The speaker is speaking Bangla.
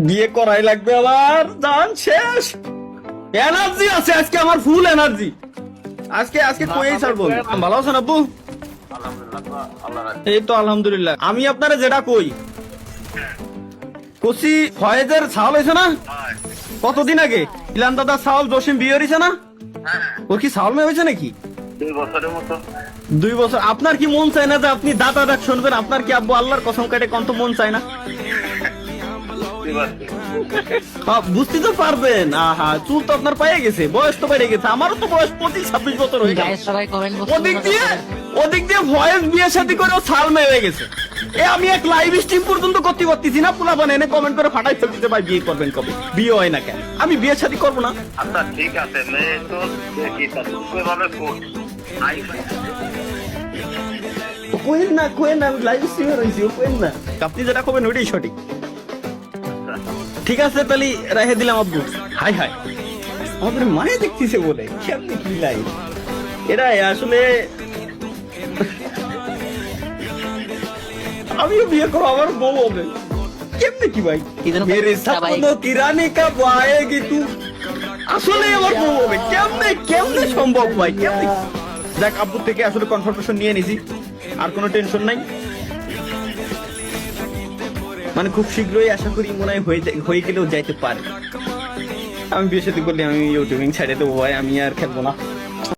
বিয়ে করাই লাগবে আমার, জান শেষ। এনার্জি আছে আজকে, আমার ফুল এনার্জি। আজকে আজকে কই ছাড়বো। ভালো আছেন আব্বু? এই তো আলহামদুলিল্লাহ। আমি আপনারা যেটা কই কসি ফয়েজের ছাল হয়েছে না কতদিন আগে, ইলান দাদা ছাল জসিম বিয়ে হয়েছে না, ও কি ছাল মেয়ে হয়েছে নাকি? 2 বছরের মতো। 2 বছর। আপনার কি মন চায় না যে আপনি দাদা ডাক শুনবেন? আপনার কি আব্বু আল্লাহর কসম কাটে কত মন চায় না? বুঝতে তো পারবেন। আহা, চুল তো আপনার পায়ে গেছে, বয়স তো বেড়ে গেছে। আমারও তো বয়স 25-26 বছর হয়ে গেছে। সবাই কমেন্ট ওদিক দিয়ে ভয়েস বিয়ে শাদী করে ছাল মেয়ে হয়ে গেছে। আমি এক লাইভ স্ট্রিম পর্যন্ত করতে পারতেছি না, পোলা বানায় কমেন্ট করে ফাটাই ফেলতে, ভাই বিয়ে করবেন কবে? বিয়ে হয় না কেন? আমি বিয়ে শাদী করবো না। আচ্ছা ঠিক আছে, মেয়ে তো দেখি ভাবে কোয়েন না, আমি লাইভ স্ট্রিমে রয়েছি, কোয়েন না। আপনি যেটা করবেন ওইটাই সঠিক। ঠিক আছে তাহলে রেখে দিলাম আব্বু। হাই হাই, আমাদের মায়ে দেখতেছে বলে কেমনি কি লাইভ এটা আসলে। আমিও বিয়ে করবো, আমার বউ হবে কেমনে কি ভাই? মেরে সপনো কি রানী কব আয়েগি তু, আসলে আমার বউ হবে কেমনে? কেমনে সম্ভব ভাই? কেমনে? দেখ, আব্বু থেকে আসলে কনফার্মেশন নিয়ে নিছি, আর কোনো টেনশন নাই। মানে খুব শীঘ্রই আশা করি মনে হয় হয়ে গেলেও যাইতে পারে। আমি বিয়ে সাথে করলে আমি ইউটিউবিং ছেড়ে দেবো ভাই, আমি আর খেলবো না।